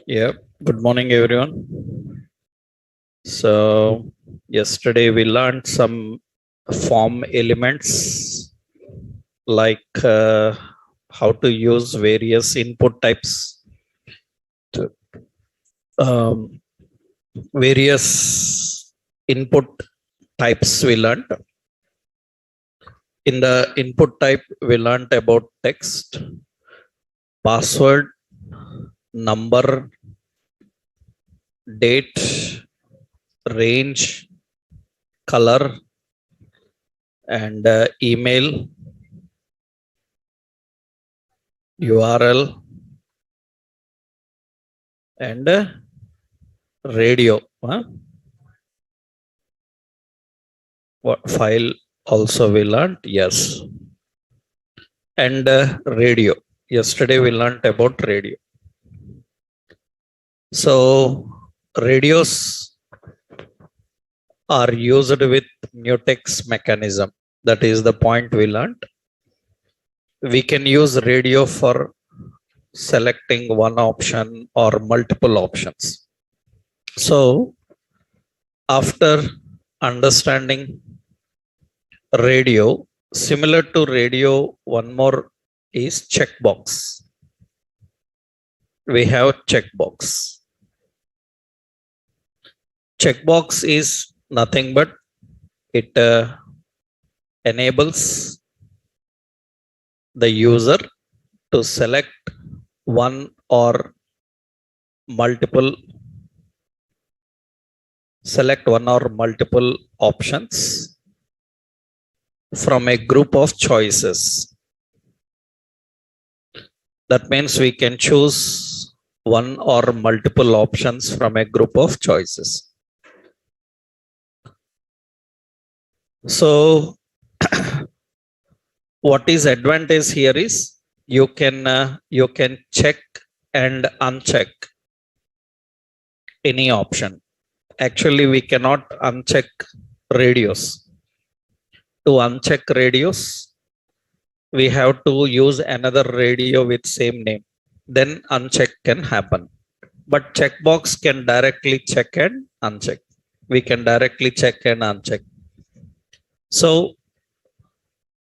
Yeah, good morning, everyone. So, yesterday we learned some form elements like how to use various input types, to, um, various input types we learned. In the input type, we learned about text, password, number, date, range, color, and email, URL, and radio. What file also we learned? Yes. And radio. Yesterday we learned about radio. So radios are used with mutex mechanism. That is the point we learned. We can use radio for selecting one option or multiple options. So after understanding radio, similar to radio, one more is checkbox. We have checkbox. Checkbox is nothing but it enables the user to select one or multiple options from a group of choices. That means we can choose one or multiple options from a group of choices. So what is advantage here is you can check and uncheck any option. Actually, we cannot uncheck radios. To uncheck radios, we have to use another radio with same name. Then uncheck can happen. But checkbox can directly check and uncheck. We can directly check and uncheck. So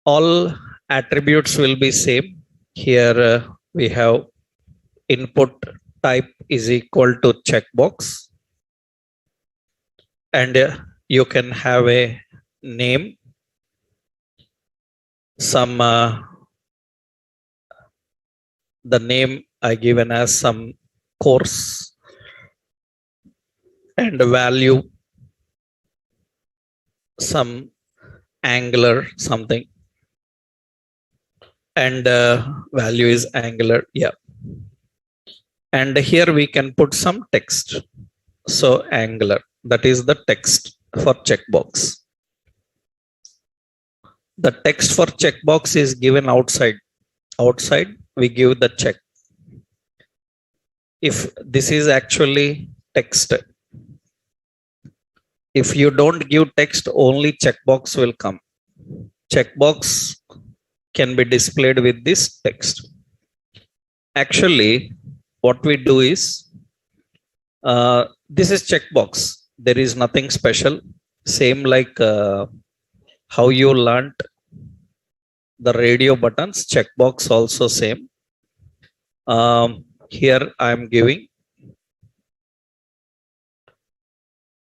all attributes will be same. Here we have input type is equal to checkbox. And you can have a name, some the name I given as some course, and value some Angular something, and value is Angular. Yeah. And here we can put some text. So Angular, that is the text for checkbox. The text for checkbox is given outside. Outside we give the check. If this is actually text, if you don't give text, only checkbox will come. Checkbox can be displayed with this text. Actually, what we do is, this is checkbox. There is nothing special. Same like how you learned the radio buttons, checkbox also same. Here I am giving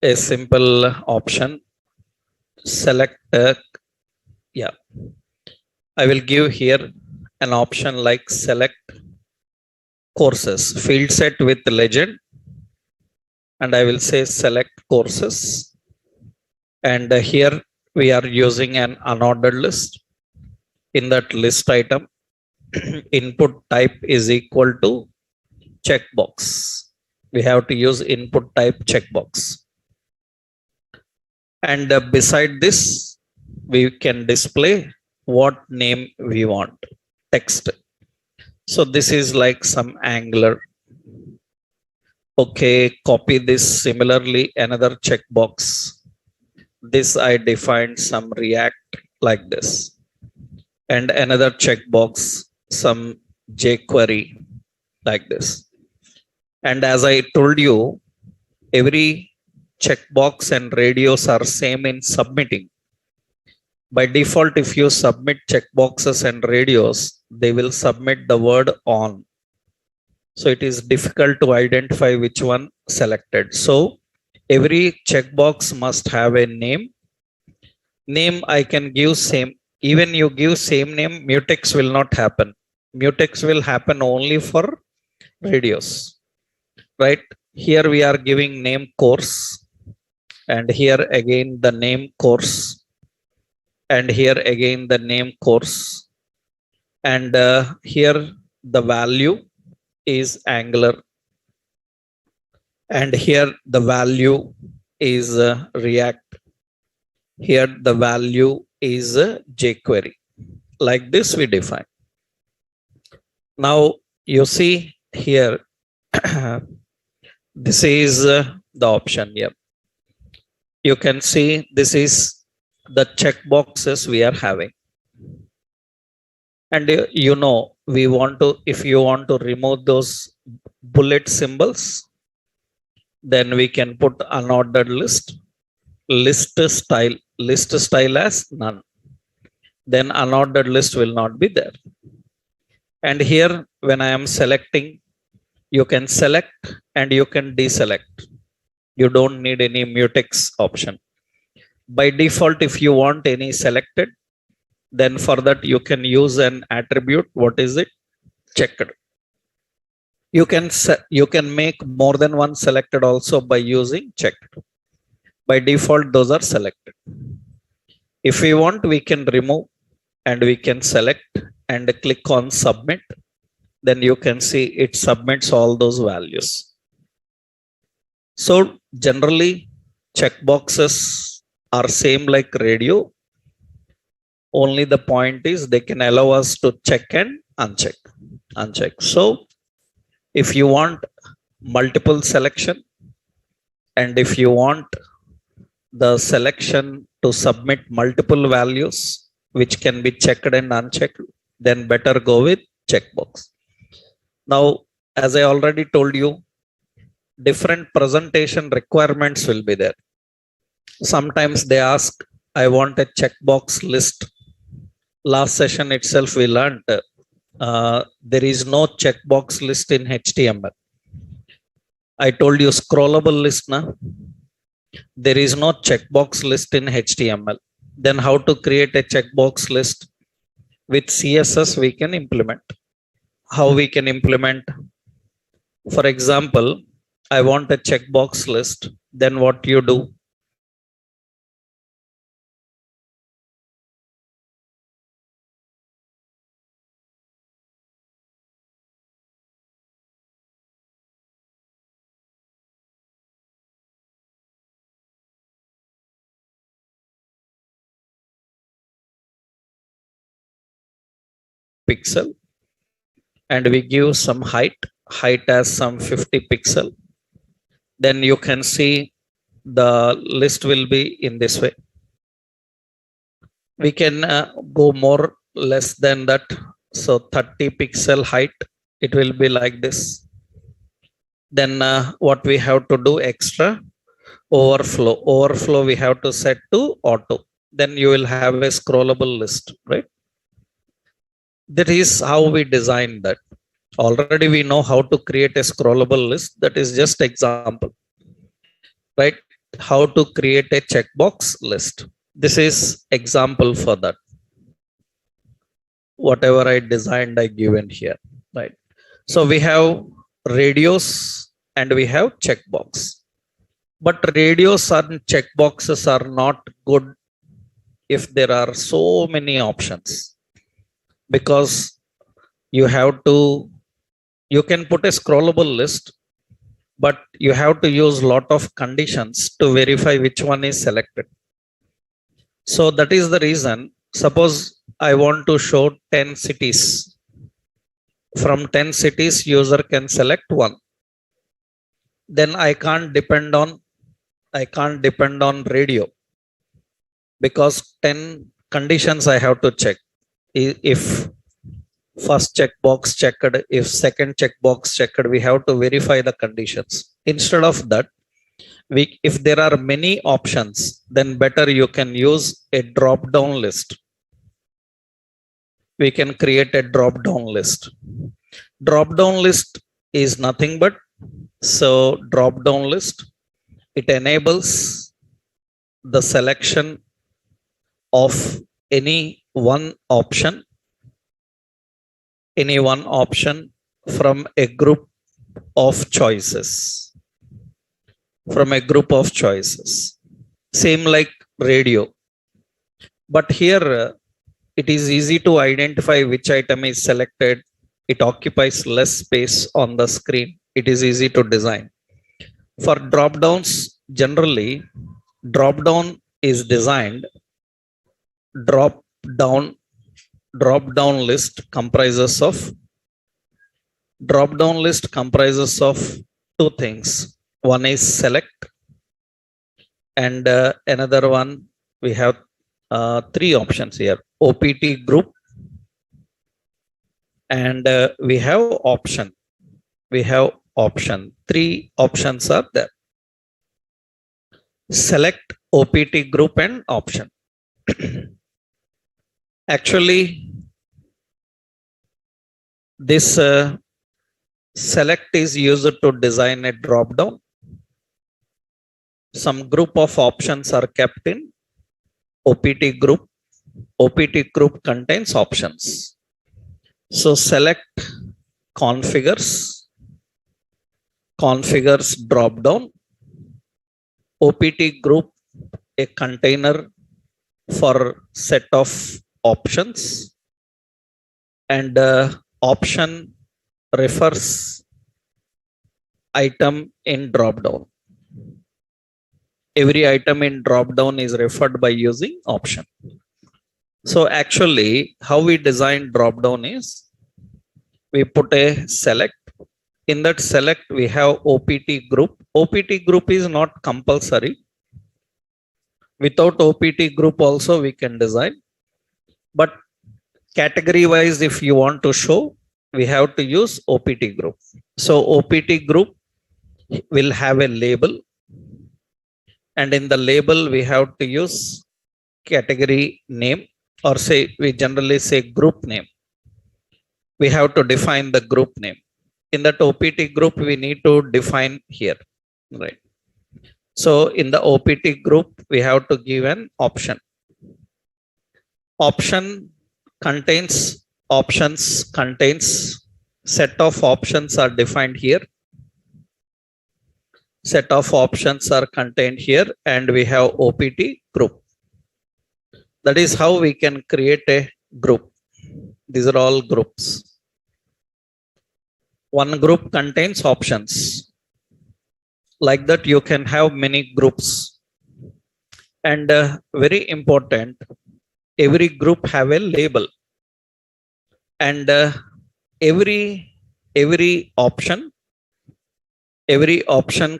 a simple option. Select yeah, I will give here an option like select courses, field set with legend, and I will say select courses. And here we are using an unordered list. In that list item, input type is equal to checkbox. We have to use input type checkbox. And beside this, we can display what name we want, text. So this is like some Angular. Okay, copy this. Similarly, another checkbox. This I defined some React like this. And another checkbox, some jQuery like this. And as I told you, every checkbox and radios are same in submitting. By default, if you submit checkboxes and radios, they will submit the word on. So it is difficult to identify which one selected. So every checkbox must have a name. Name I can give same. Even you give same name, mutex will not happen. Mutex will happen only for radios, right? Here we are giving name course, and here again the name course, and here again the name course, and here the value is Angular, and here the value is React. Here the value is jQuery. Like this we define. Now you see here, this is the option here. You can see this is the checkboxes we are having. And you know, we want to, if you want to remove those bullet symbols, then we can put unordered list, list style as none. Then unordered list will not be there. And here, when I am selecting, you can select and you can deselect. You don't need any mutex option. By default, if you want any selected, then for that you can use an attribute. What is it? Checked. You can make more than one selected also by using checked. By default, those are selected. If we want, we can remove and we can select and click on submit. Then you can see it submits all those values. So generally, checkboxes are same like radio. Only the point is they can allow us to check and uncheck. So if you want multiple selection, and if you want the selection to submit multiple values which can be checked and unchecked, then better go with checkbox. Now, as I already told you, different presentation requirements will be there. Sometimes they ask, I want a checkbox list. Last session itself we learned there is no checkbox list in HTML. I told you scrollable list now. There is no checkbox list in HTML. Then how to create a checkbox list? With CSS we can implement. How we can implement? For example, I want a checkbox list. Then what you do? Pixel, and we give some height as some 50 pixel. Then you can see the list will be in this way. We can go more less than that. So 30 pixel height, it will be like this. Then what we have to do extra? Overflow we have to set to auto. Then you will have a scrollable list, right? That is how we design that. Already we know how to create a scrollable list. That is just example, right? How to create a checkbox list. This is example for that. Whatever I designed, I given here, right? So we have radios and we have checkbox. But radios and checkboxes are not good if there are so many options. Because you can put a scrollable list, but you have to use lot of conditions to verify which one is selected. So that is the reason. Suppose I want to show 10 cities. From 10 cities, user can select one. Then I can't depend on radio, because 10 conditions I have to check. If first checkbox checked, if second checkbox checked, we have to verify the conditions. Instead of that, if there are many options, then better you can use a drop down list. We can create a drop down list. Drop down list is nothing but, so drop down list, it enables the selection of any one option from a group of choices. Same like radio. But here it is easy to identify which item is selected. It occupies less space on the screen. It is easy to design. For drop downs, generally, drop down is designed. Drop down list comprises of two things. One is select, and another one, we have three options here: OPT group, and we have option. Three options are there: select, OPT group, and option. Actually, this select is used to design a drop down. Some group of options are kept in OPT group. OPT group contains options. So select configures drop down. OPT group, a container for set of options, and option refers item in drop down. Every item in drop down is referred by using option. So actually, how we design drop down is, we put a select. In that select, we have OPT group. OPT group is not compulsory. Without OPT group also we can design. But category wise, if you want to show, we have to use OPT group. So OPT group will have a label, and in the label we have to use category name, or say, we generally say group name. We have to define the group name. In that OPT group, we need to define here, right? So in the OPT group, we have to give an option. Options contains set of options are defined here. Set of options are contained here, and we have OPT group. That is how we can create a group. These are all groups. One group contains options. Like that, you can have many groups. And very important, every group have a label. And every option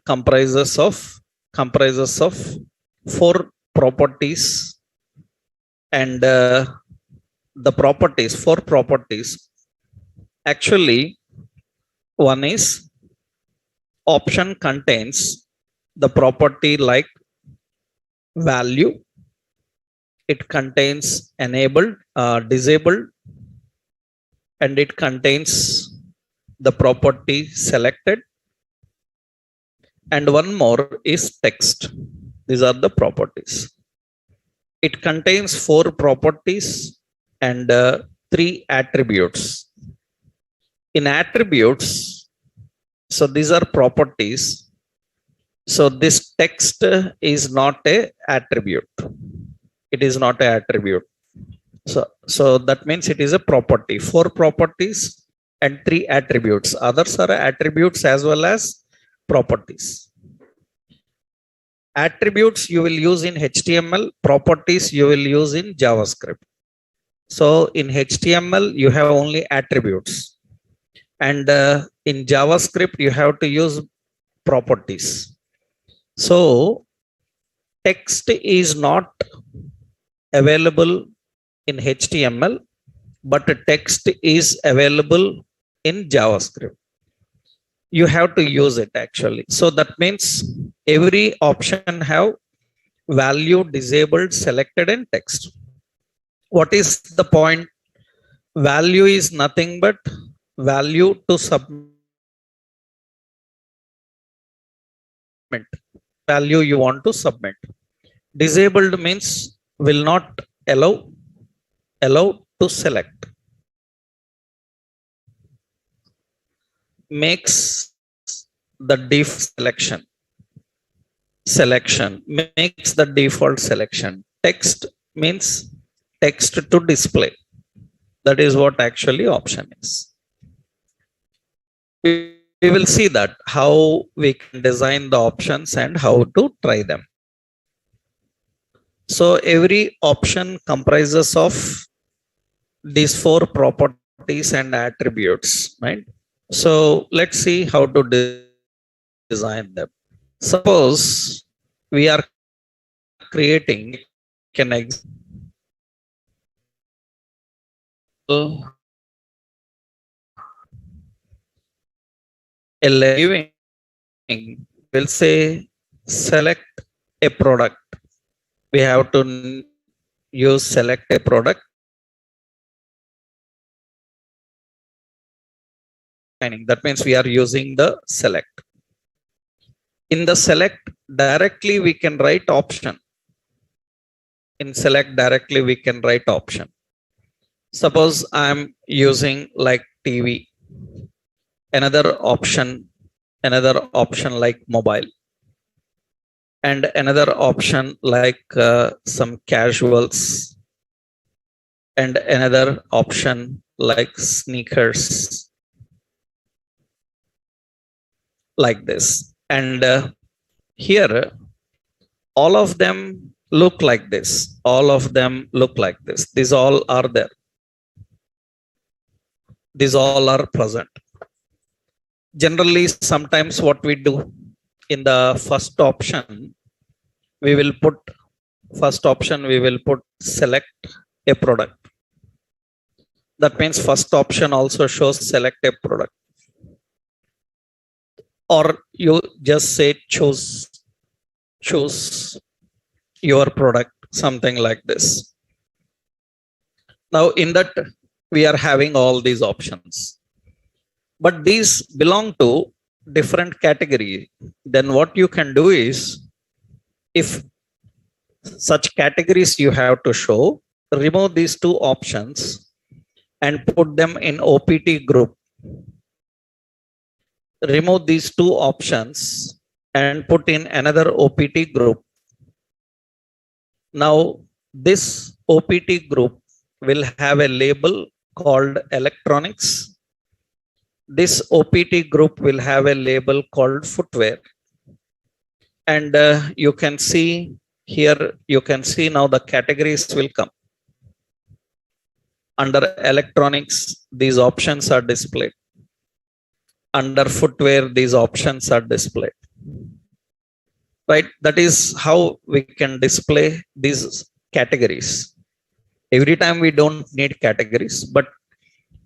comprises of 4 properties, and the properties, 4 properties. Actually, one is, option contains the property like value. It contains enabled, disabled, and it contains the property selected. And one more is text. These are the properties. It contains 4 properties and 3 attributes. In attributes, so these are properties. So this text is not a attribute. It is not an attribute. So that means it is a property. 4 properties and 3 attributes. Others are attributes as well as properties. Attributes you will use in HTML, properties you will use in JavaScript. So in HTML, you have only attributes. And in JavaScript, you have to use properties. So text is not available in HTML, but text is available in JavaScript. You have to use it actually. So that means every option have value disabled, selected, and text. What is the point? Value is nothing but value to submit. Value you want to submit. Disabled means will not allow to select. Makes the default selection makes the default selection. Text means text to display. That is what actually option is. We will see that how we can design the options and how to try them. So every option comprises of these 4 properties and attributes, right? So let's see how to design them. Suppose we are creating an example, will say select a product. We have to use select a product. That means we are using the select. In the select, directly we can write option. In select, directly we can write option. Suppose I am using like TV. Another option like mobile. And another option like some casuals. And another option like sneakers. Like this. And here all of them look like this. All of them look like this. These all are there. These all are present. Generally, sometimes what we do in the first option, we will put select a product. That means first option also shows select a product. Or you just say choose your product, something like this. Now in that we are having all these options, but these belong to different category. Then what you can do is, if such categories you have to show, remove these 2 options and put them in OPT group. Remove these 2 options and put in another OPT group. Now this OPT group will have a label called electronics. This OPT group will have a label called footwear. And you can see here, you can see now the categories will come. Under electronics, these options are displayed. Under footwear, these options are displayed. Right? That is how we can display these categories. Every time we don't need categories, but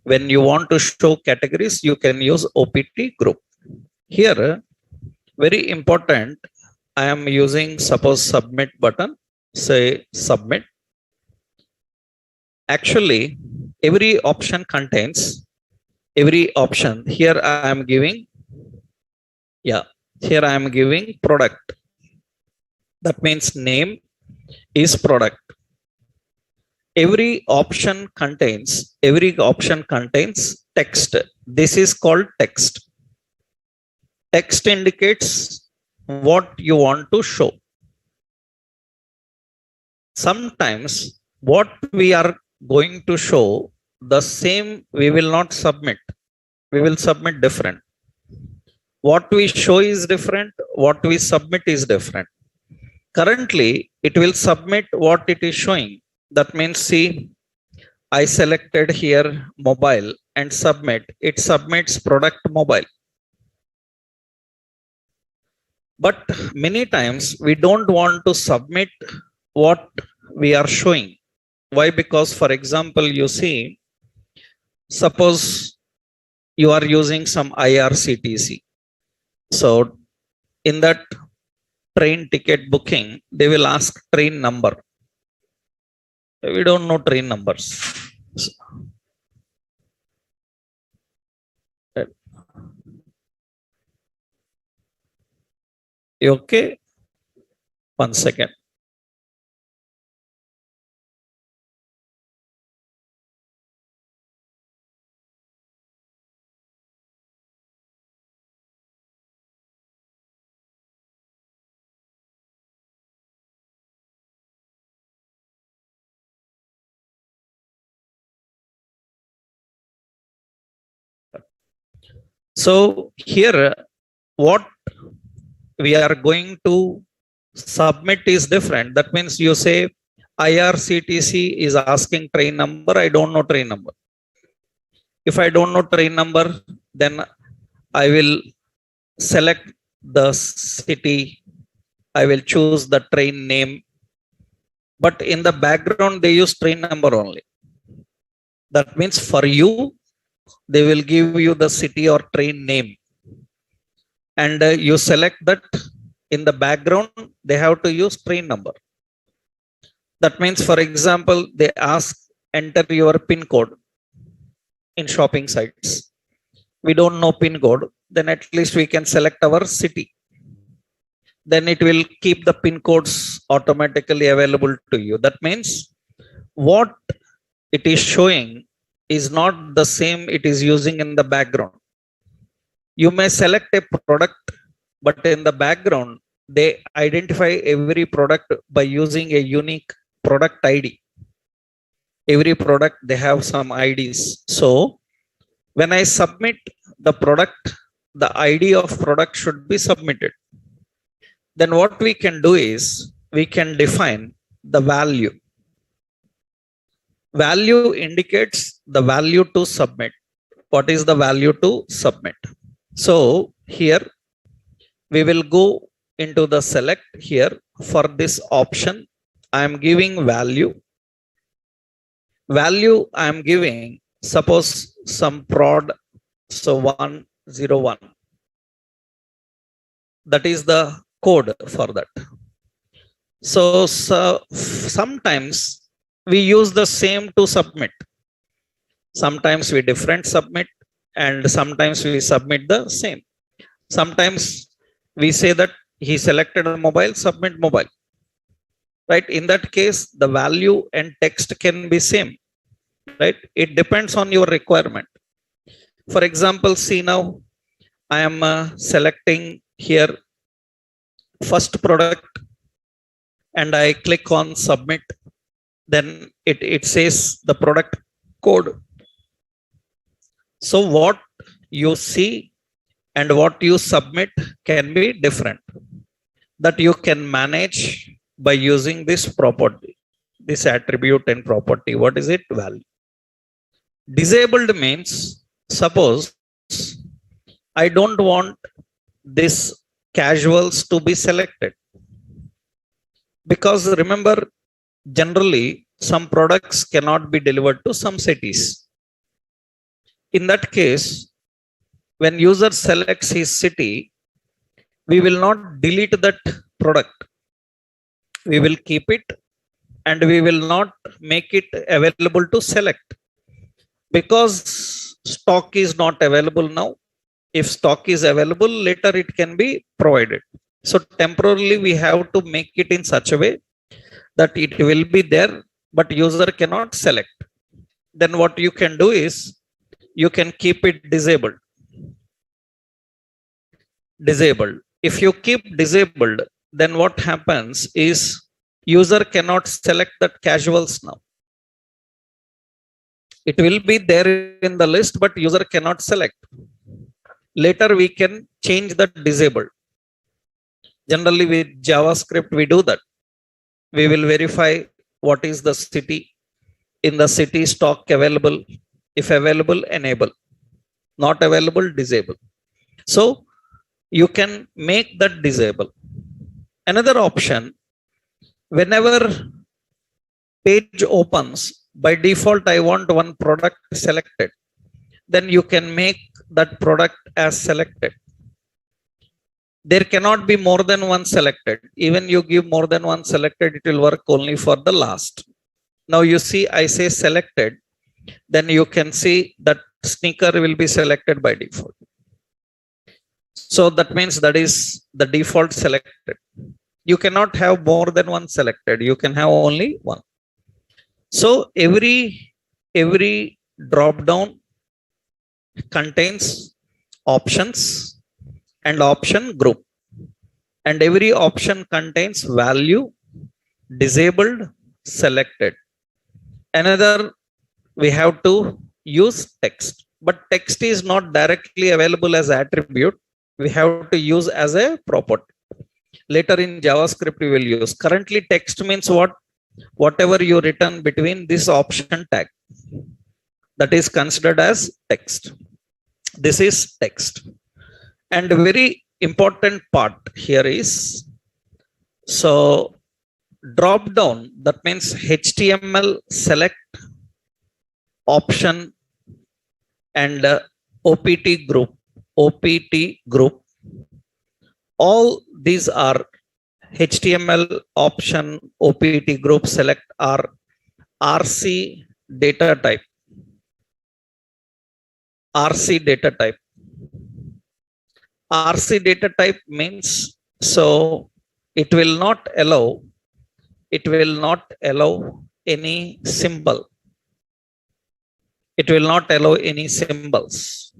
when you want to show categories, you can use OPT group. Here, very important, I am using suppose submit button, say submit. Actually, every option contains here I am giving, here I am giving product. That means name is product. Every option contains text. This is called text. Text indicates what you want to show. Sometimes what we are going to show, the same we will not submit. We will submit different. What we show is different. What we submit is different. Currently, it will submit what it is showing. That means, see, I selected here mobile and submit. It submits product mobile. But many times we don't want to submit what we are showing. Why? Because, for example, you see, suppose you are using some IRCTC. So in that train ticket booking, they will ask train number. We don't know train numbers. Okay, one second. So here, what we are going to submit is different. That means you say IRCTC is asking train number. I don't know train number. If I don't know train number, then I will select the city. I will choose the train name. But in the background, they use train number only. That means for you, they will give you the city or train name. And you select that. In the background, they have to use train number. That means, for example, they ask enter your PIN code in shopping sites. We don't know PIN code, then at least we can select our city. Then it will keep the PIN codes automatically available to you. That means what it is showing is not the same it is using in the background. You may select a product, but in the background, they identify every product by using a unique product ID. Every product, they have some IDs. So when I submit the product, the ID of product should be submitted. Then what we can do is we can define the value. Value indicates the value to submit. What is the value to submit? So here we will go into the select. Here for this option, I am giving value. Value I am giving, suppose some prod, so 101. That is the code for that. So sometimes we use the same to submit. Sometimes we different submit, and sometimes we submit the same. Sometimes we say that he selected a mobile, submit mobile. Right? In that case, the value and text can be same. Right? It depends on your requirement. For example, see now, I am selecting here first product, and I click on submit. Then it says the product code. So what you see and what you submit can be different. That you can manage by using this property, this attribute and property. What is it? Value. Disabled means, suppose I don't want this casuals to be selected. Because remember, generally some products cannot be delivered to some cities. In that case, when user selects his city, we will not delete that product. We will keep it, and we will not make it available to select, because stock is not available now. If stock is available, later it can be provided. So temporarily we have to make it in such a way that it will be there, but user cannot select. Then what you can do is you can keep it disabled. Disabled. If you keep disabled, then what happens is user cannot select that casuals now. It will be there in the list, but user cannot select. Later we can change that disabled. Generally with JavaScript we do that. We will verify what is the city, in the city stock available. If available, enable. Not available, disable. So you can make that disable. Another option, whenever page opens, by default I want one product selected, then you can make that product as selected. There cannot be more than one selected. Even you give more than one selected, it will work only for the last. Now you see, I say selected, then you can see that sneaker will be selected by default. So that means that is the default selected. You cannot have more than one selected. You can have only one. So every drop down contains options and option group, and every option contains value, disabled, selected. Another, we have to use text, but text is not directly available as attribute. We have to use as a property. Later in JavaScript we will use. Currently text means what? Whatever you written between this option tag, that is considered as text. This is text. And a very important part here is, so drop down, that means HTML select option and OPT group, all these are HTML option, OPT group, select are RC data type. RC data type. RC data type means, so it will not allow any symbol. It will not allow any symbols,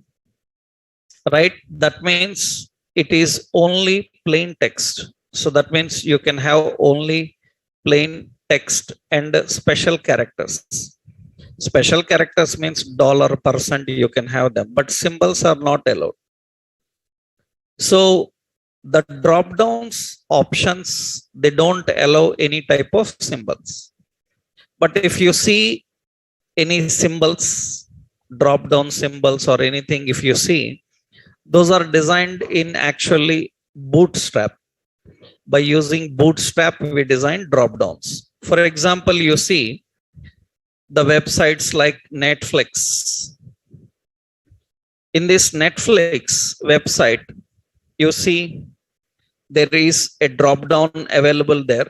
right? That means it is only plain text. So that means you can have only plain text and special characters. Special characters means $%, you can have them, but symbols are not allowed. So the drop downs options, they don't allow any type of symbols. But if you see any symbols, drop down symbols or anything, if you see, those are designed in actually Bootstrap. By using Bootstrap, we design drop downs. For example, you see the websites like Netflix. In this Netflix website, you see there is a drop down available there.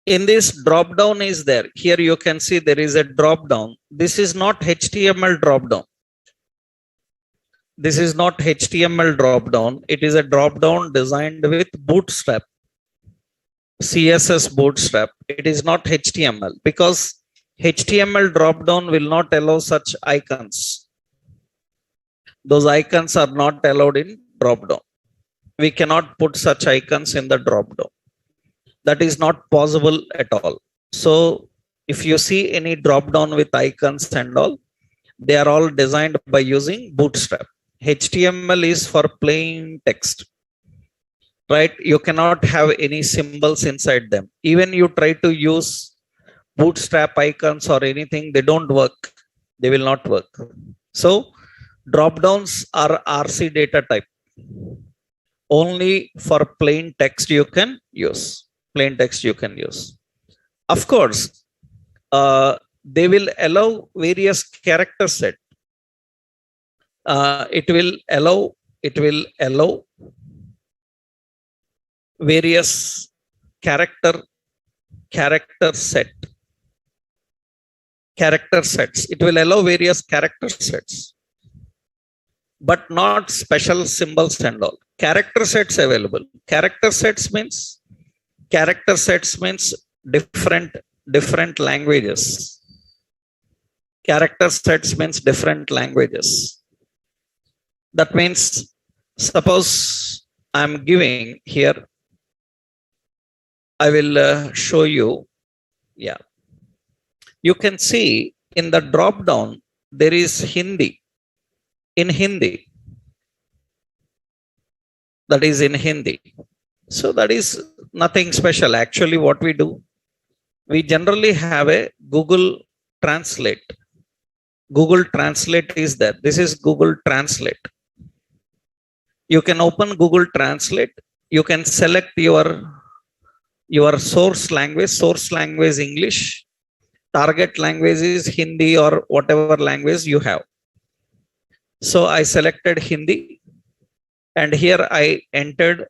In this drop down is there. Here you can see there is a drop down. This is not HTML drop down. This is not HTML drop down. It is a drop down designed with Bootstrap, CSS Bootstrap. It is not HTML, because HTML drop down will not allow such icons. Those icons are not allowed in drop down. We cannot put such icons in the drop down. That is not possible at all. So if you see any drop down with icons and all, they are all designed by using Bootstrap. HTML is for plain text, right? You cannot have any symbols inside them. Even you try to use Bootstrap icons or anything, they don't work. They will not work. So drop downs are RC data type. Only for plain text you can use. Plain text you can use. Of course, they will allow various character set. It will allow various character sets. It will allow various character sets, but not special symbols and all. Character sets available. Character sets means different languages. Character sets means different languages. That means, suppose I'm giving here, I will show you. Yeah, you can see in the drop down there is Hindi. In Hindi, that is in Hindi. So that is nothing special. Actually, what we do, we generally have a Google Translate. Google Translate is there. This is Google Translate. You can open Google Translate. You can select your source language English, target language is Hindi or whatever language you have. So I selected Hindi, and here I entered.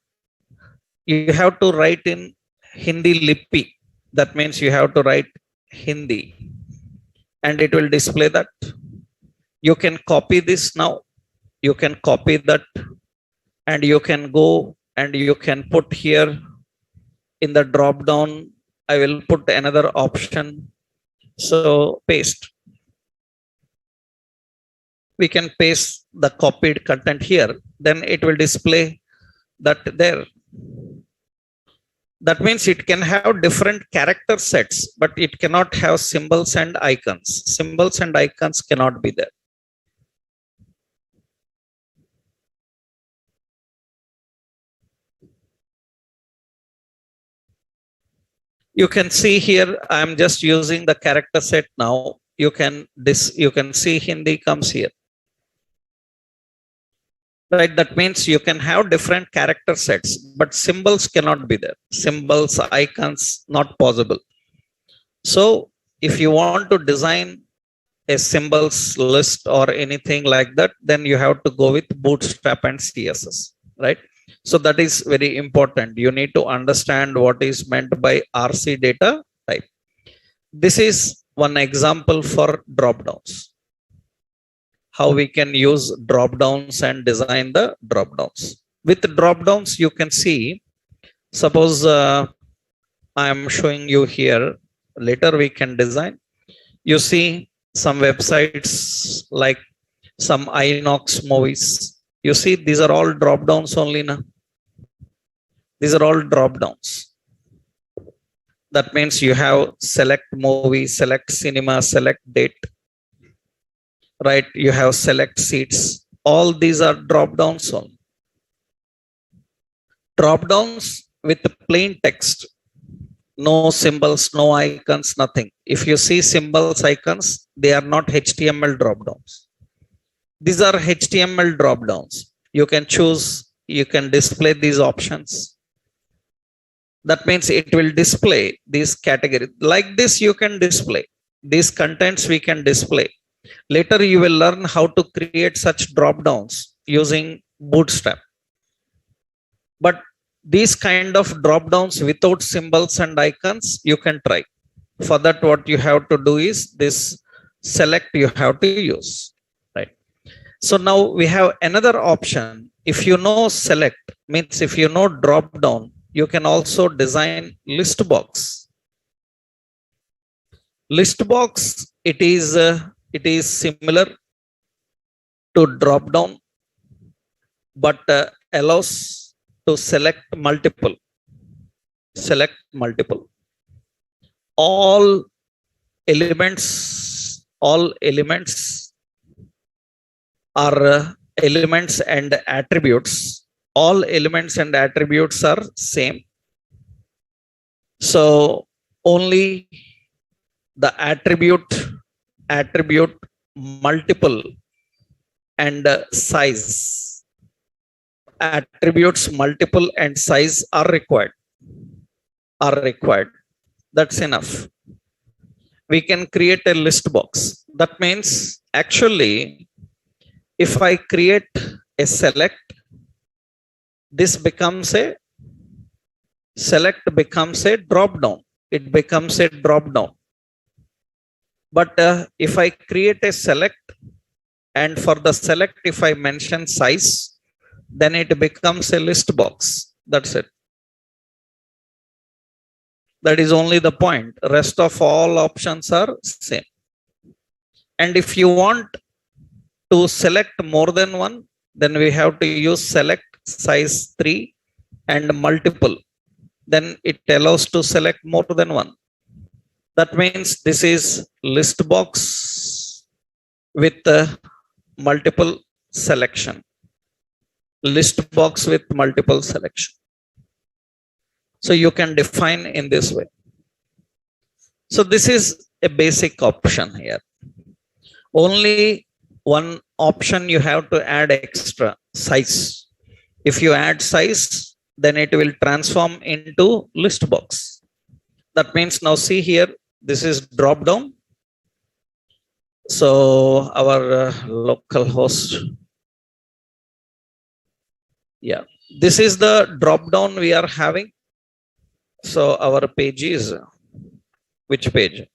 You have to write in Hindi Lipi. That means you have to write Hindi, and it will display that. You can copy this now. You can copy that, and you can go and you can put here in the drop down. I will put another option. So paste. We can paste the copied content here. Then it will display that there. That means it can have different character sets, but it cannot have symbols and icons. Symbols and icons cannot be there. You can see here, I am just using the character set now. You can see Hindi comes here. Right, that means you can have different character sets, but symbols cannot be there. Symbols, icons, not possible. So if you want to design a symbols list or anything like that, then you have to go with Bootstrap and CSS, right? So that is very important. You need to understand what is meant by RC data type. This is one example for drop downs. How we can use drop downs and design the drop downs. With drop downs, you can see, suppose I am showing you here, later we can design. You see some websites like some Inox movies. You see, these are all drop downs only now. These are all drop downs. That means you have select movie, select cinema, select date. Right, you have select seats. All these are drop downs only. Drop downs with plain text, no symbols, no icons, nothing. If you see symbols, icons, they are not HTML drop downs. These are HTML drop downs. You can choose, you can display these options. That means it will display these categories. Like this, you can display these contents, we can display. Later you will learn how to create such drop downs using Bootstrap. But these kind of drop downs without symbols and icons, you can try. For that, what you have to do is this select you have to use, right? So now we have another option. If you know select, means if you know drop down, you can also design list box. List box, it is similar to drop down, but allows to select multiple. Select multiple. All elements are elements and attributes. All elements and attributes are same. So only the attribute multiple and size. Attributes multiple and size are required. That's enough. We can create a list box. That means actually, if I create a select, this becomes a select becomes a drop down. It becomes a drop down. But if I create a select, and for the select, if I mention size, then it becomes a list box. That's it. That is only the point. Rest of all options are same. And if you want to select more than one, then we have to use select size 3 and multiple. Then it allows to select more than one. That means this is list box with multiple selection. list box with multiple selection. So you can define in this way. So this is a basic option here. Only one option you have to add extra, size. If you add size, then it will transform into list box. That means now see here, this is drop down. So our local host. Yeah, this is the drop down we are having. So our page is, which page?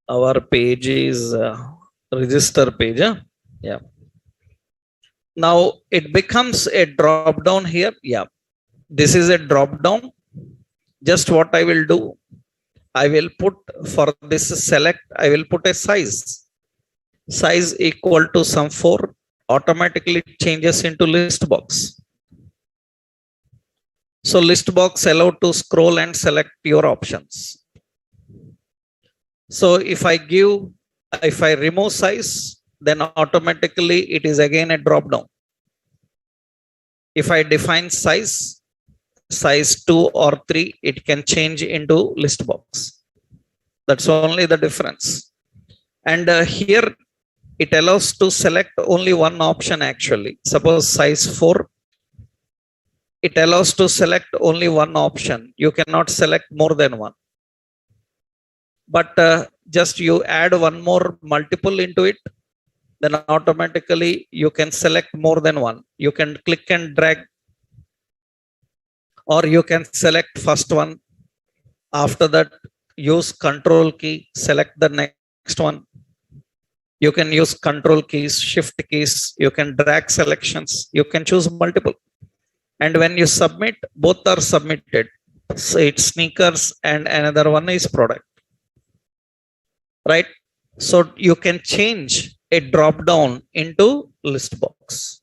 Our page is register page. Yeah. Now it becomes a drop down here. Yeah. This is a drop down. Just what I will do, I will put for this select, I will put a size. Size equal to some 4, automatically changes into list box. So list box allow to scroll and select your options. So if I remove size, then automatically it is again a drop down. If I define size 2 or 3, it can change into list box. That's only the difference. And here it allows to select only one option actually. Suppose size 4, it allows to select only one option. You cannot select more than one. But just you add one more multiple into it, then automatically you can select more than one. You can click and drag, or you can select first one. After that, use control key, select the next one. You can use control keys, shift keys. You can drag selections. You can choose multiple. And when you submit, both are submitted. So it's sneakers and another one is product. Right? So you can change a drop down into list box.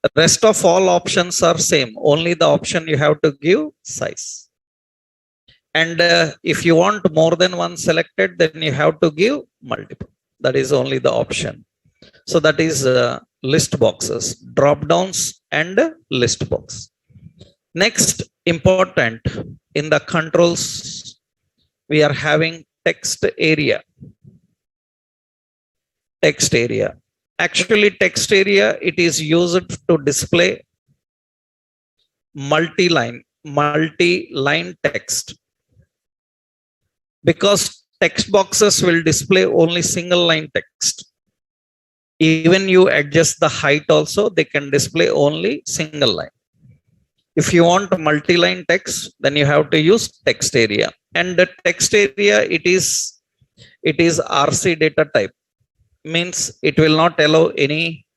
The rest of all options are same. Only the option you have to give size. And if you want more than one selected, then you have to give multiple. That is only the option. So that is list boxes, drop downs and list box. Next, important in the controls, we are having text area. Text area. Actually, text area, it is used to display multi-line text. Because text boxes will display only single line text. Even you adjust the height also, they can display only single line. If you want multi-line text, then you have to use text area. And the text area, it is RC data type. Means it will not allow any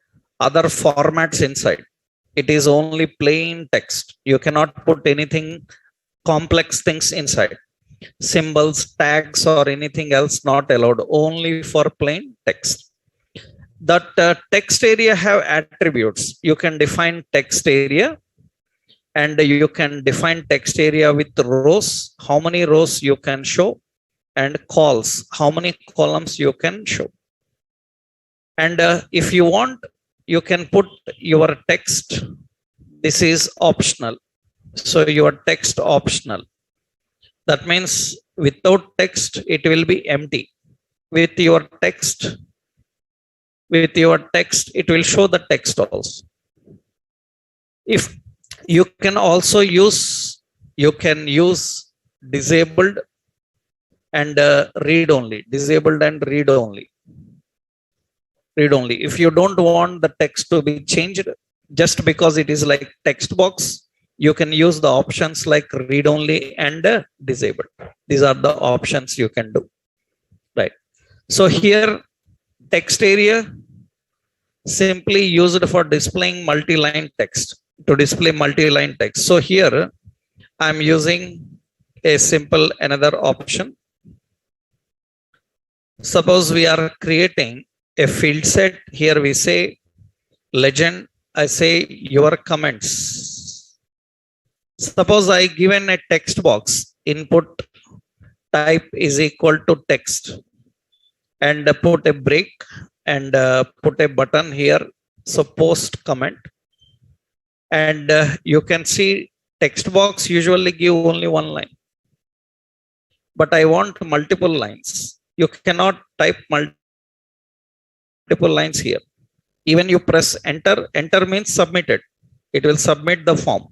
other formats inside. It is only plain text. You cannot put anything, complex things inside. Symbols, tags, or anything else not allowed. Only for plain text. That text area have attributes. You can define text area, and you can define text area with rows. How many rows you can show, and calls. How many columns you can show. And if you want, you can put your text. This is optional. So your text optional. That means without text, it will be empty. With your text, it will show the text also. If you can also use, disabled and read only. Disabled and read only. Read only. If you don't want the text to be changed, just because it is like text box, you can use the options like read only and disabled. These are the options you can do. Right. So here, text area simply used for displaying multi-line text, to display multi-line text. So here I'm using a simple another option. Suppose we are creating a field set. Here we say legend. I say your comments. Suppose I given a text box, input type is equal to text, and put a break and put a button here So post comment, and you can see text box usually give only one line, but I want multiple lines. You cannot type multiple lines here. Even you press enter, enter means submitted. It will submit the form.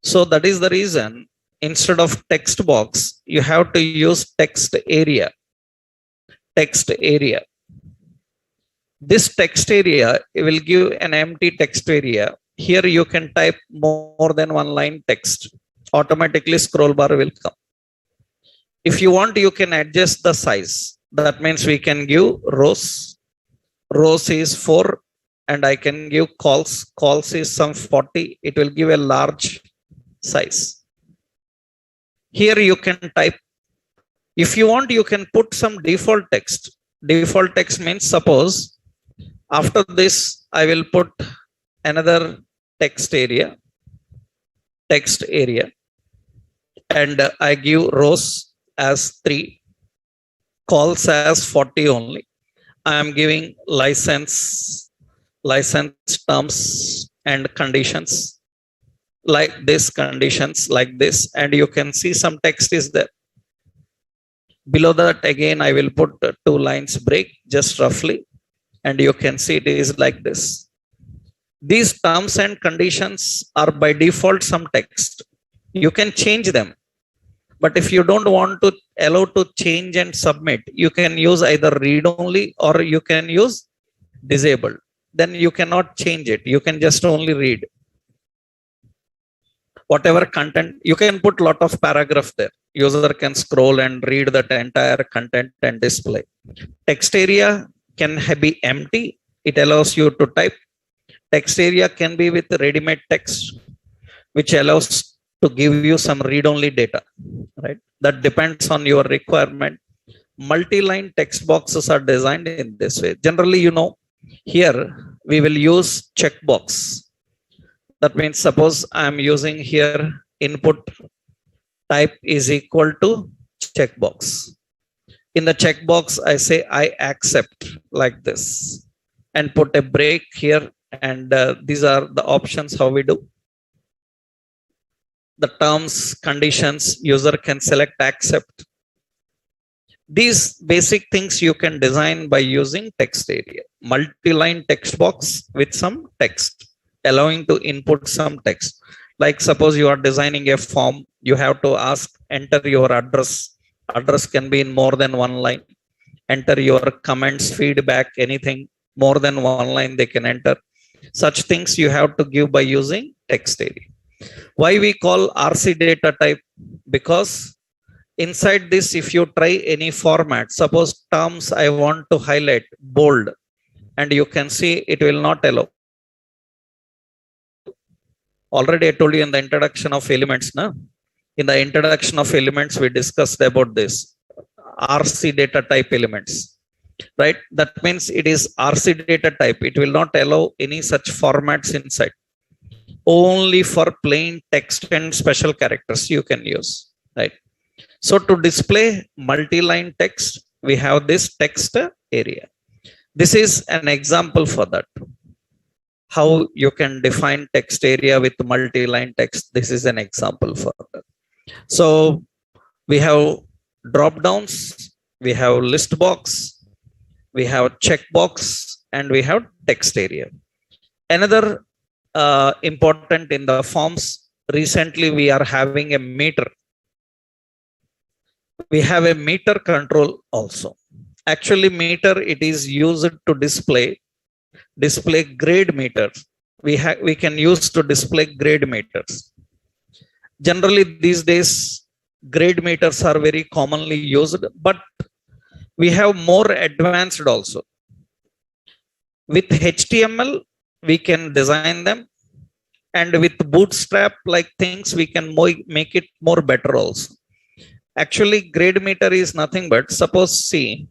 So that is the reason instead of text box, you have to use text area. Text area. This text area will give an empty text area. Here you can type more than one line text. Automatically scroll bar will come. If you want, you can adjust the size. That means we can give rows. Rows is 4 and I can give calls. Calls is some 40. It will give a large size. Here you can type. If you want, you can put some default text. Default text means suppose after this, I will put another text area, and I give rows as 3, calls as 40 only. I am giving license terms and conditions like this, conditions like this, and you can see some text is there. Below that again, I will put 2 lines break just roughly, and you can see it is like this. These terms and conditions are by default some text. You can change them. But if you don't want to allow to change and submit, you can use either read only or you can use disabled. Then you cannot change it. You can just only read. Whatever content, you can put lot of paragraph there. User can scroll and read that entire content and display. Text area can be empty. It allows you to type. Text area can be with ready-made text, which allows to give you some read-only data, right? That depends on your requirement. Multi-line text boxes are designed in this way. Generally, you know, here we will use checkbox. That means suppose I am using here input type is equal to checkbox. In the checkbox, I say I accept like this and put a break here. And these are the options how we do. The terms, conditions, user can select accept. These basic things you can design by using text area. Multi-line text box with some text, allowing to input some text. Like suppose you are designing a form, you have to ask, enter your address. Address can be in more than one line. Enter your comments, feedback, anything more than one line they can enter. Such things you have to give by using text area. Why we call RC data type? Because inside this, if you try any format, suppose terms I want to highlight bold, and you can see it will not allow. Already I told you in the introduction of elements, na? In the introduction of elements, we discussed about this RC data type elements, right? That means it is RC data type. It will not allow any such formats inside. Only for plain text and special characters you can use, right? So to display multi-line text, we have this text area. This is an example for that. How you can define text area with multi-line text. This is an example for that. So we have drop downs, we have list box, we have checkbox, and we have text area. Another important in the forms, recently we are having a meter. We have a meter control also. Actually, meter, it is used to display grade meters. We can use to display grade meters. Generally, these days, grade meters are very commonly used, but we have more advanced also. With HTML, we can design them, and with Bootstrap like things, we can make it more better also. Actually, grade meter is nothing but, suppose see,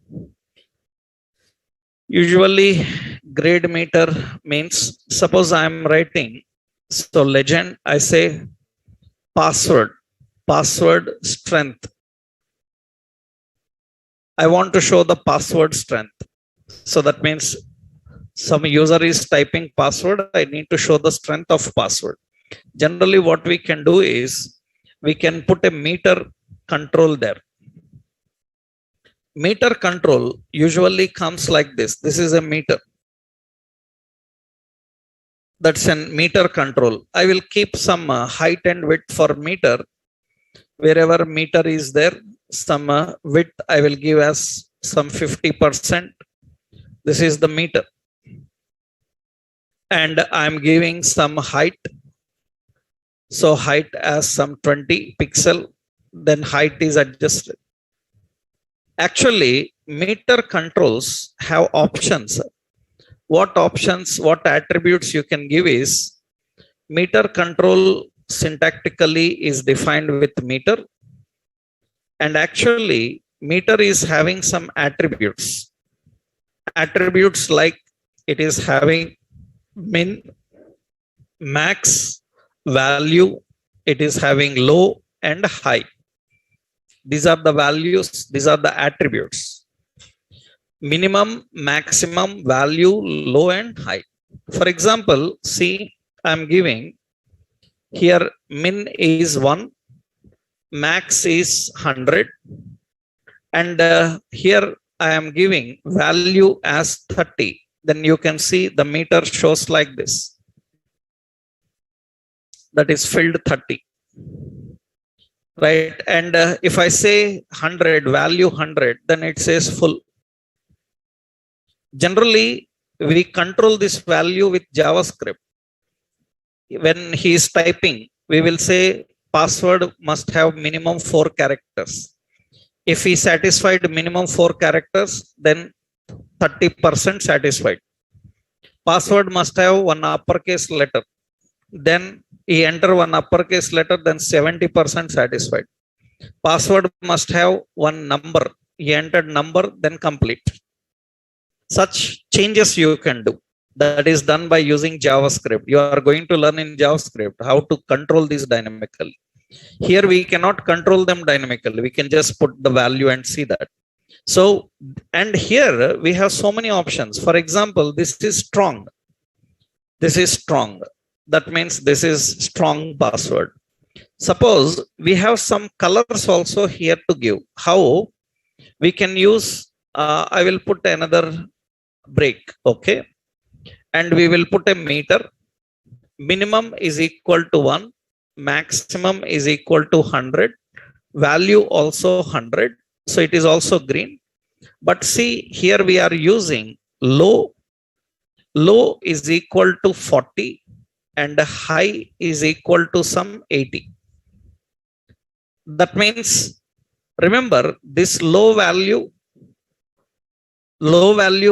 usually grade meter means, suppose I am writing, so legend, I say password strength. I want to show the password strength. So that means Some user is typing password, I need to show the strength of password. Generally, what we can do is we can put a meter control there. Meter control usually comes like this. This is a meter. That's a meter control. I will keep some height and width for meter. Wherever meter is there, some width I will give as some 50%. This is the meter. And I'm giving some height. So height as some 20 pixel, then height is adjusted. Actually, meter controls have options. What options, what attributes you can give is meter control syntactically is defined with meter. And actually, meter is having some attributes. Attributes like it is having min, max, value, it is having low and high. These are the values, these are the attributes. Minimum, maximum, value, low and high. For example, see, I'm giving here min is 1, max is 100, and here I am giving value as 30. Then you can see the meter shows like this. That is filled 30. Right, and if I say 100, value 100, then it says full. Generally, we control this value with JavaScript. When he is typing, we will say password must have minimum 4 characters. If he satisfied minimum 4 characters, then 30% satisfied. Password must have one uppercase letter. Then he enter one uppercase letter, then 70% satisfied. Password must have one number. He entered number, then complete. Such changes you can do. That is done by using JavaScript. You are going to learn in JavaScript how to control this dynamically. Here we cannot control them dynamically. We can just put the value and see that. So, and here we have so many options. For example, this is strong. This is strong. That means this is strong password. Suppose we have some colors also here to give. How we can use, I will put another break, okay? And we will put a meter. Minimum is equal to 1. Maximum is equal to 100. Value also 100. So it is also green. But see, here we are using low. Low is equal to 40. And high is equal to some 80. That means, remember, this low value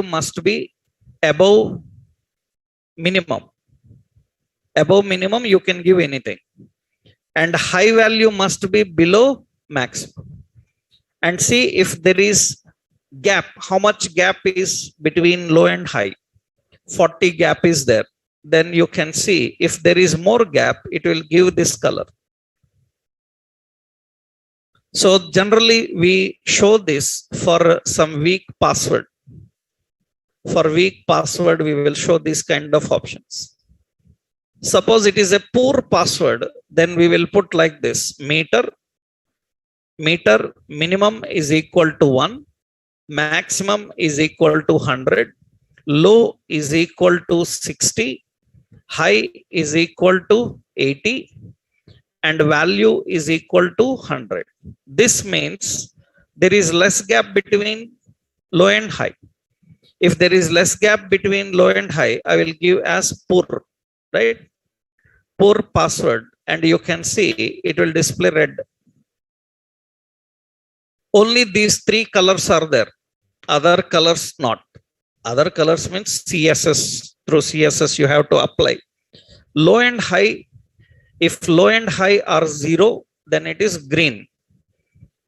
must be above minimum. Above minimum, you can give anything. And high value must be below maximum. And see if there is gap. How much gap is between low and high? 40 gap is there. Then you can see if there is more gap, it will give this color. So generally we show this for some weak password. For weak password, we will show this kind of options. Suppose it is a poor password, then we will put like this. Meter minimum is equal to 1. Maximum is equal to 100. Low is equal to 60. High is equal to 80 and value is equal to 100. This means there is less gap between low and high. If there is less gap between low and high, I will give as poor, right? Poor password, and you can see it will display red. Only these 3 colors are there. Other colors not. Other colors means CSS. Through CSS you have to apply. Low and high, if low and high are 0, then it is green.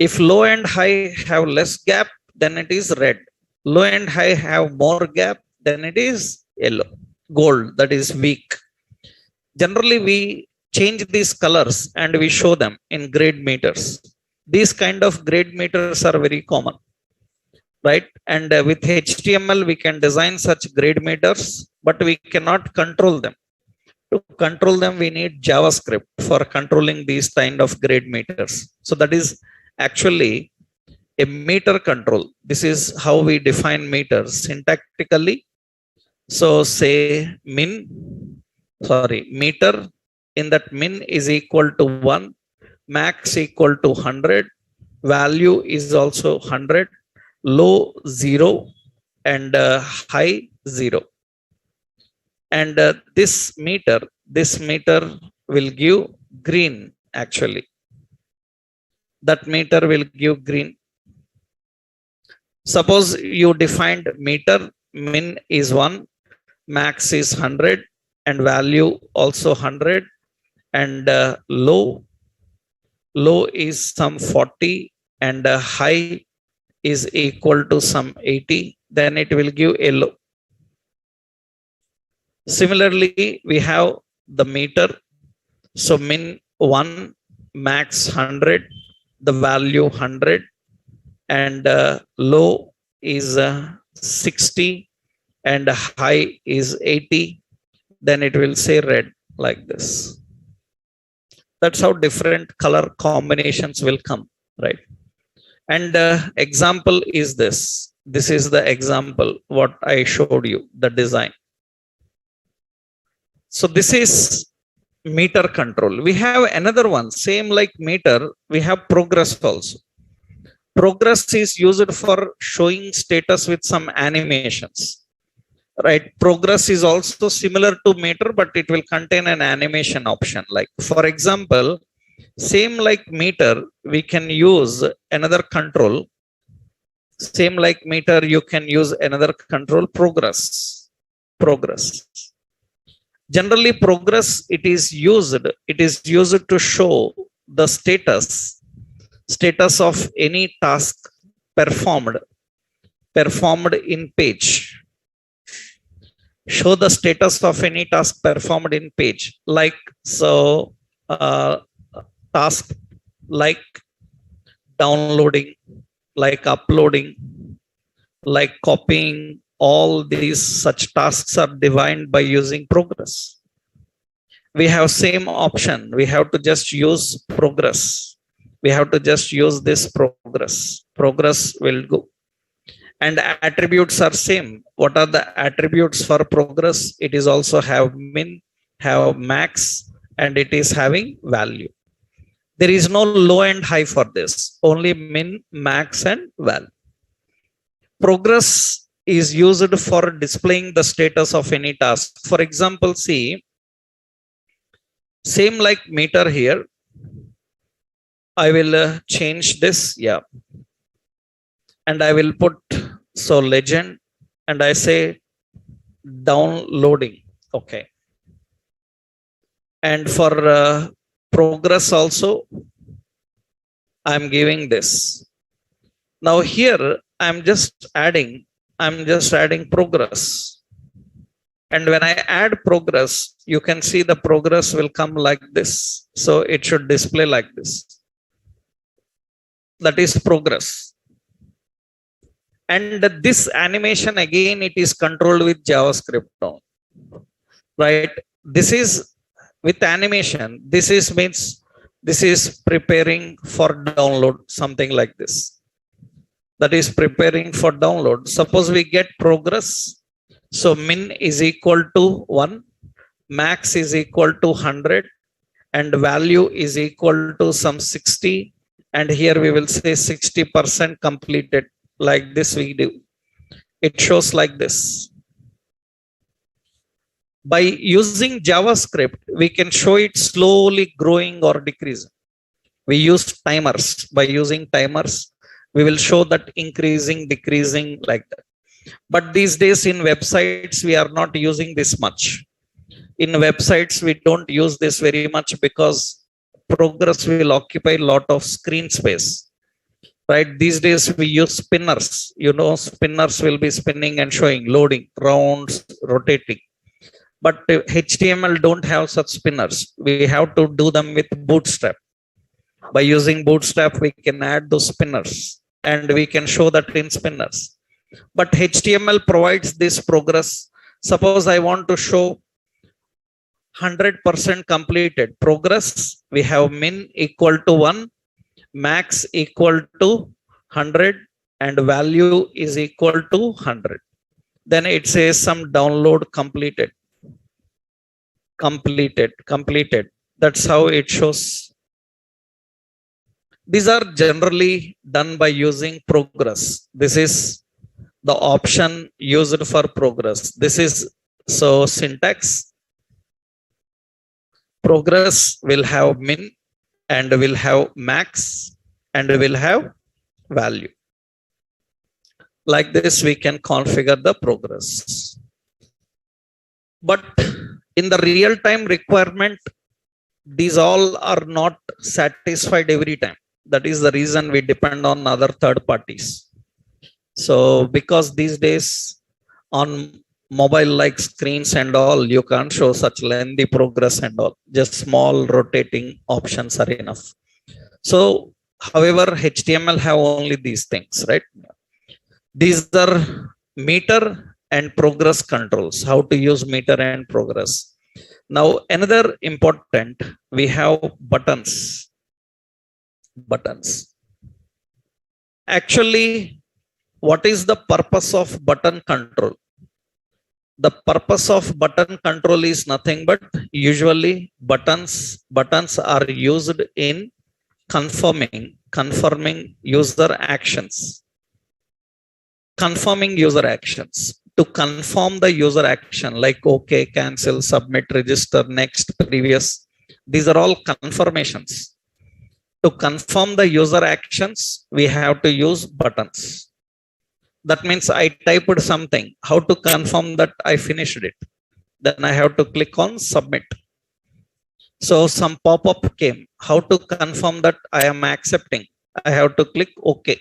If low and high have less gap, then it is red. Low and high have more gap, then it is yellow. Gold, that is weak. Generally we change these colors and we show them in grade meters. These kind of grade meters are very common. right? And with HTML, we can design such grid meters, but we cannot control them. To control them, we need JavaScript for controlling these kind of grid meters. So that is actually a meter control. This is how we define meters syntactically. So say meter, in that min is equal to 1, max equal to 100, value is also 100, low 0, and high 0. And this meter will give green. Actually, that meter will give green. Suppose you defined meter, min is 1, max is 100, and value also 100, and low is some 40, and high is equal to some 80, then it will give yellow. Similarly, we have the meter. So min 1, max 100, the value 100, and low is 60, and high is 80. Then it will say red, like this. That's how different color combinations will come, right? And example is this. This is the example what I showed you, the design. So this is meter control. We have another one, same like meter, we have progress also. Progress is used for showing status with some animations, right? Progress is also similar to meter, but it will contain an animation option. Like for example, same like meter, we can use another control. Same like meter, you can use another control, progress. Generally, progress, it is used to show the status of any task performed in page. Show the status of any task performed in page. Like so, task like downloading, like uploading, like copying, all these such tasks are defined by using progress. We have same option. We have to just use progress. We have to just use this progress. Progress will go. And attributes are same. What are the attributes for progress? It is also have min, have max, and it is having value. There is no low and high for this. Only min, max, and val. Progress is used for displaying the status of any task. For example, see, same like meter here. I will change this, yeah. And I will put, so legend, and I say downloading, okay. And for progress also, I'm giving this. Now here, I'm just adding progress. And when I add progress, you can see the progress will come like this. So it should display like this. That is progress. And this animation, again, it is controlled with JavaScript now, right? This is with animation. This is preparing for download, something like this. That is preparing for download. Suppose we get progress. So min is equal to 1, max is equal to 100, and value is equal to some 60. And here we will say 60% completed. Like this we do. It shows like this. By using JavaScript, we can show it slowly growing or decreasing. We use timers. By using timers, we will show that increasing, decreasing, like that. But these days in websites, we are not using this much. In websites, we don't use this very much because progress will occupy a lot of screen space, right? These days we use spinners. You know, spinners will be spinning and showing, loading, rounds, rotating. But HTML don't have such spinners. We have to do them with Bootstrap. By using Bootstrap, we can add those spinners. and we can show that in spinners. But HTML provides this progress. Suppose I want to show 100% completed progress. We have min equal to 1, max equal to 100, and value is equal to 100. Then it says some download completed. Completed. That's how it shows. These are generally done by using progress. This is the option used for progress. This is so syntax. Progress will have min and will have max and will have value. Like this, we can configure the progress. But in the real-time requirement, these all are not satisfied every time. That is the reason we depend on other third parties. So because these days on mobile like screens and all, you can't show such lengthy progress and all. Just small rotating options are enough. So however, HTML have only these things, right? These are meter and progress controls. How to use meter and progress. Now another important, we have buttons. Actually, what is the purpose of button control? The purpose of button control is nothing but usually buttons are used in confirming user actions. Confirming user actions. To confirm the user action like okay, cancel, submit, register, next, previous. These are all confirmations. To confirm the user actions, we have to use buttons. That means I typed something. How to confirm that I finished it? Then I have to click on submit. So some pop-up came. How to confirm that I am accepting? I have to click OK.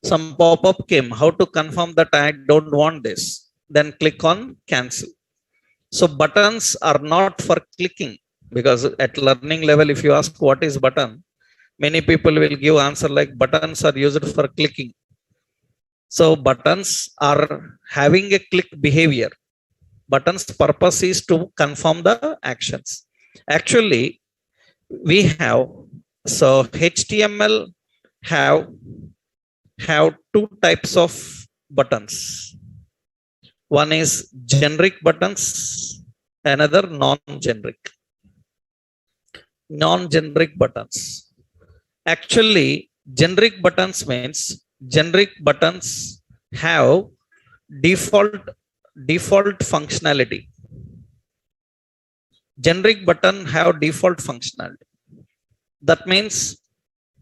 Some pop-up came. How to confirm that I don't want this? Then click on cancel. So buttons are not for clicking, because at learning level, if you ask what is button, many people will give answer like buttons are used for clicking. So buttons are having a click behavior. Buttons purpose is to confirm the actions. Actually, we have, so HTML have two types of buttons. One is generic buttons, another non-generic. Non-generic buttons. Actually, generic buttons means generic buttons have default functionality. Generic button have default functionality. That means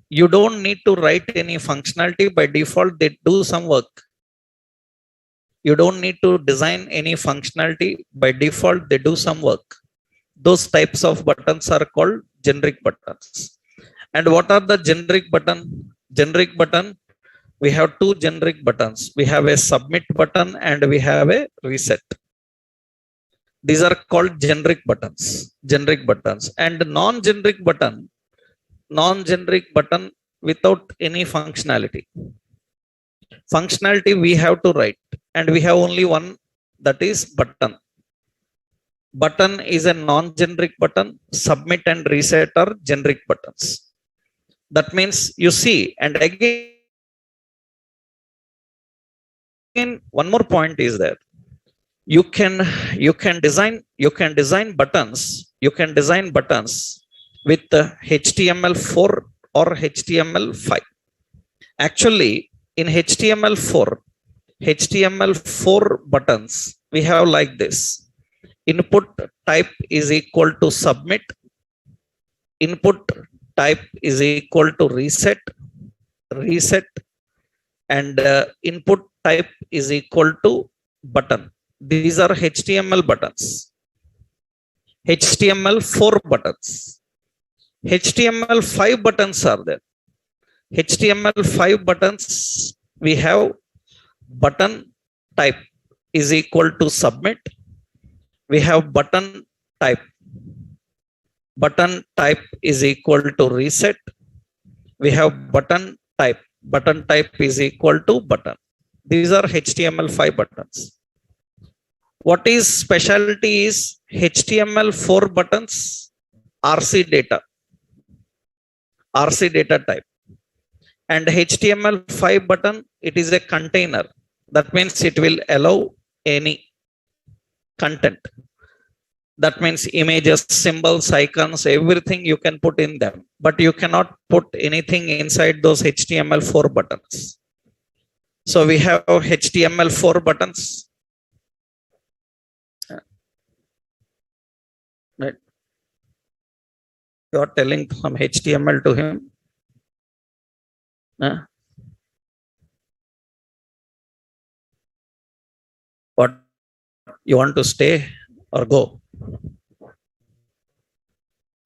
you don't need to write any functionality. By default, they do some work. You don't need to design any functionality. By default, they do some work. Those types of buttons are called generic buttons. And what are the generic button? Generic button, we have two generic buttons. We have a submit button and we have a reset. These are called generic buttons. Generic buttons. And non-generic button without any functionality. Functionality we have to write, and we have only one, that is button. Button is a non-generic button. Submit and reset are generic buttons. That means you see, and again one more point is that you can design buttons with HTML4 or HTML5. Actually, in HTML4 buttons, we have like this. Input type is equal to submit. Input type is equal to reset. And input type is equal to button. These are HTML buttons. HTML4 buttons. HTML5 buttons are there. HTML5 buttons, we have button type is equal to submit. We have button type. Button type is equal to reset. We have button type button type is equal to button. These are HTML5 buttons. What is specialty is HTML4 buttons, RC data type. And HTML5 button, it is a container. That means it will allow any content. That means images, symbols, icons, everything you can put in them. But you cannot put anything inside those HTML4 buttons. So we have HTML4 buttons. Right. You are telling some HTML to him. What, you want to stay or go?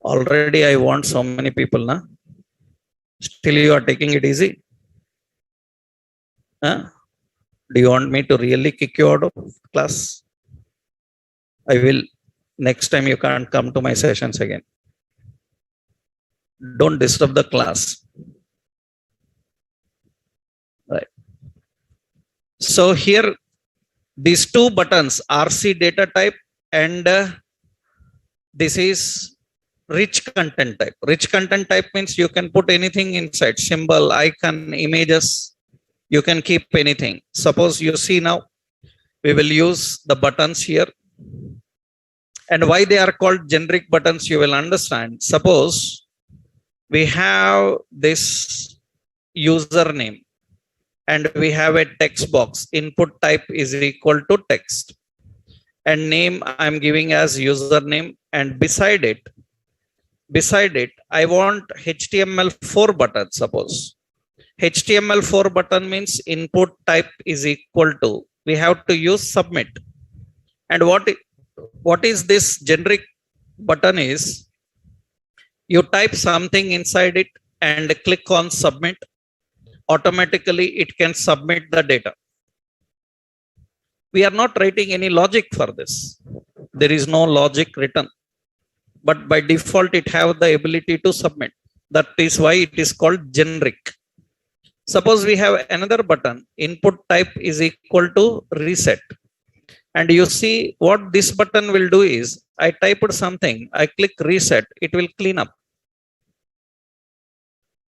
Already I want so many people now. Still you are taking it easy. Do you want me to really kick you out of class? I will. Next time you can't come to my sessions again. Don't disturb the class. Right. So here, these two buttons, RC data type and this is rich content type. Rich content type means you can put anything inside, symbol, icon, images. You can keep anything. Suppose you see now, we will use the buttons here. And why they are called generic buttons, you will understand. Suppose we have this username and we have a text box. Input type is equal to text. And name I'm giving as username. And beside it, I want HTML4 button, suppose. HTML4 button means input type is equal to, we have to use submit. And what is this generic button is, you type something inside it and click on submit. Automatically it can submit the data. We are not writing any logic for this. There is no logic written. But by default it have the ability to submit. That is why it is called generic. Suppose we have another button, input type is equal to reset. And you see what this button will do is, I typed something, I click reset, it will clean up.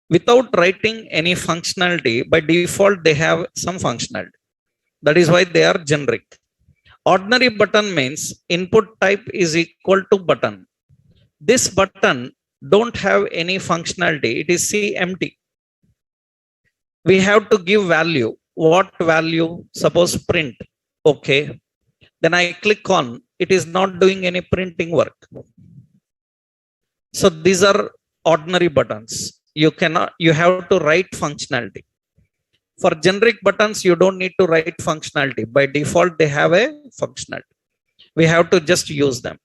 Without writing any functionality, by default they have some functionality. That is why they are generic. Ordinary button means input type is equal to button. This button don't have any functionality, it is empty. We have to give value. What value? Suppose print. Okay. Then I click on, it is not doing any printing work. So these are ordinary buttons. You have to write functionality. For generic buttons, you don't need to write functionality. By default, they have a functionality. We have to just use them.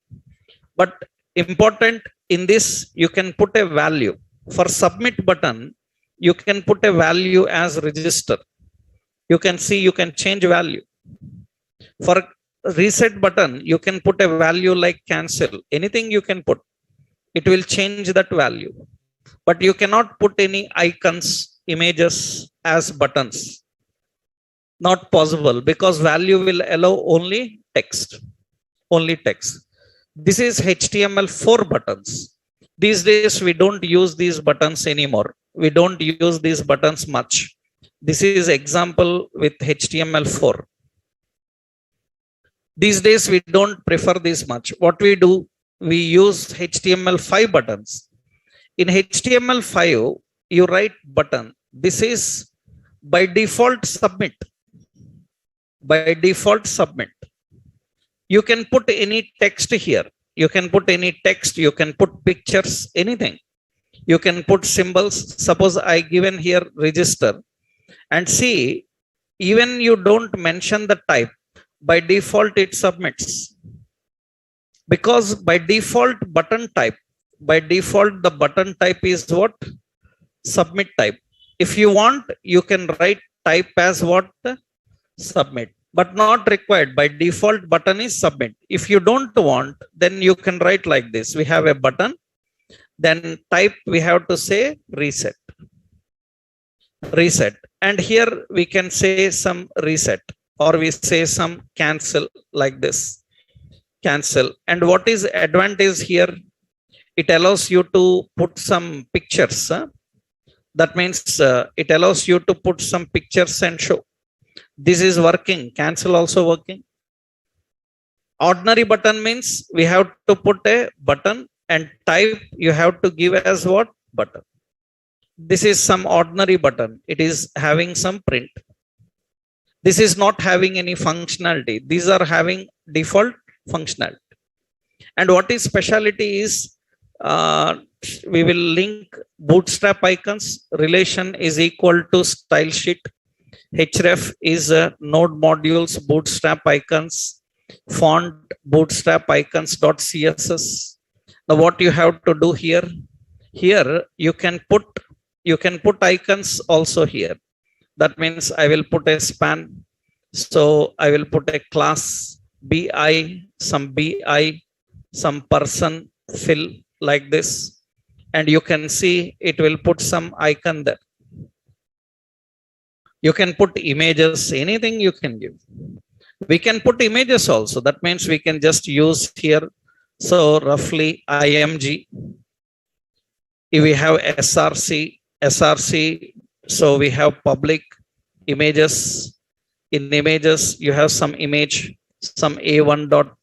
But important in this, you can put a value. For submit button, you can put a value as register. You can see, you can change value. For reset button, you can put a value like cancel. Anything you can put. It will change that value. But you cannot put any icons, images as buttons. Not possible because value will allow only text. Only text. This is HTML4 buttons. These days, we don't use these buttons anymore. We don't use these buttons much. This is example with HTML4. These days, we don't prefer this much. What we do, we use HTML5 buttons. In HTML5, you write button. This is by default submit. By default submit. You can put any text here. You can put any text. You can put pictures, anything. You can put symbols. Suppose I given here register. And see, even you don't mention the type. By default, it submits. Because by default, button type. By default, the button type is what? Submit type. If you want, you can write type as what? Submit. But not required. By default, button is submit. If you don't want, then you can write like this. We have a button. Then type, we have to say reset. reset. And here we can say some reset, or we say some cancel like this, cancel. And what is advantage here? It allows you to put some pictures. That means it allows you to put some pictures and show. This is working. Cancel also working. Ordinary button means we have to put a button and type. You have to give as what? Button. This is some ordinary button. It is having some print. This is not having any functionality. These are having default functionality. And what is specialty is we will link bootstrap icons. Relation is equal to style sheet. Href is node modules bootstrap icons. Font bootstrap icons.css. Now what you have to do here? Here you can put icons also here. That means I will put a span. So I will put a class bi, some person fill like this. And you can see it will put some icon there. You can put images, anything you can give. We can put images also. That means we can just use here. So roughly img. If we have src, so we have public images. In images, you have some image, some a1 dot.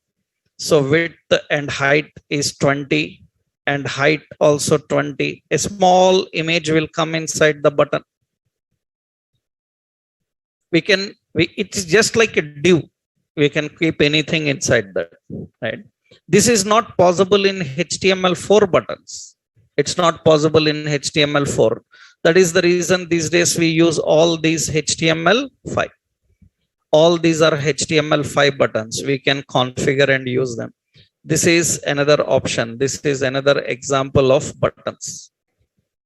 So width and height is 20 and height also 20. A small image will come inside the button. It's just like a div. We can keep anything inside that, right? This is not possible in HTML4 buttons. It's not possible in HTML4. That is the reason these days we use all these HTML5. All these are HTML5 buttons. We can configure and use them. This is another option. This is another example of buttons.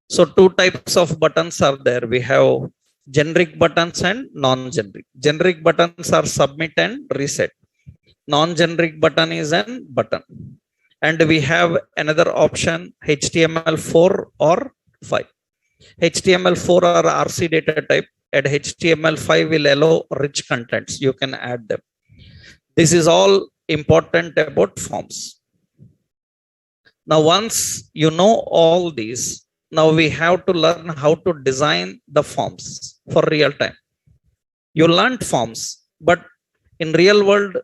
So two types of buttons are there. We have generic buttons and non-generic. Generic buttons are submit and reset. Non-generic button is an button. And we have another option, HTML4 or 5. HTML4 or RC data type, and HTML5 will allow rich contents. You can add them. This is all important about forms. Now, once you know all these, now we have to learn how to design the forms for real time. You learned forms, but in real world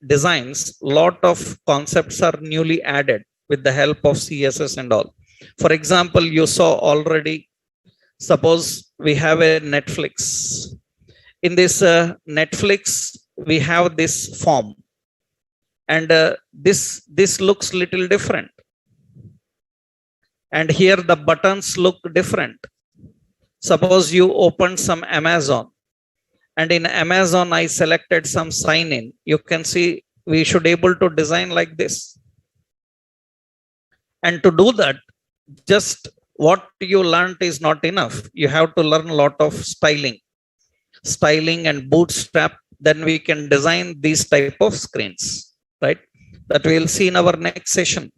designs, lot of concepts are newly added with the help of CSS and all. For example, you saw already, suppose we have a Netflix. In this Netflix, we have this form. And this looks little different. And here the buttons look different. Suppose you open some Amazon. And in Amazon, I selected some sign in. You can see we should able to design like this. And to do that, just what you learned is not enough. You have to learn a lot of styling and bootstrap. Then we can design these type of screens, right? That we'll see in our next session.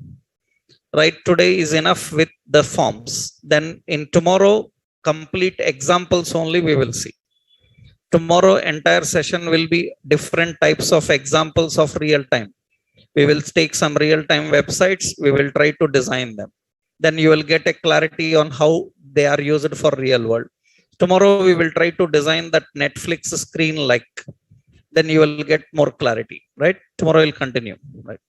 Right, today is enough with the forms. Then in tomorrow, complete examples only we will see. Tomorrow, entire session will be different types of examples of real time. We will take some real time websites. We will try to design them. Then you will get a clarity on how they are used for real world. Tomorrow, we will try to design that Netflix screen like. Then you will get more clarity, right? Tomorrow will continue, right?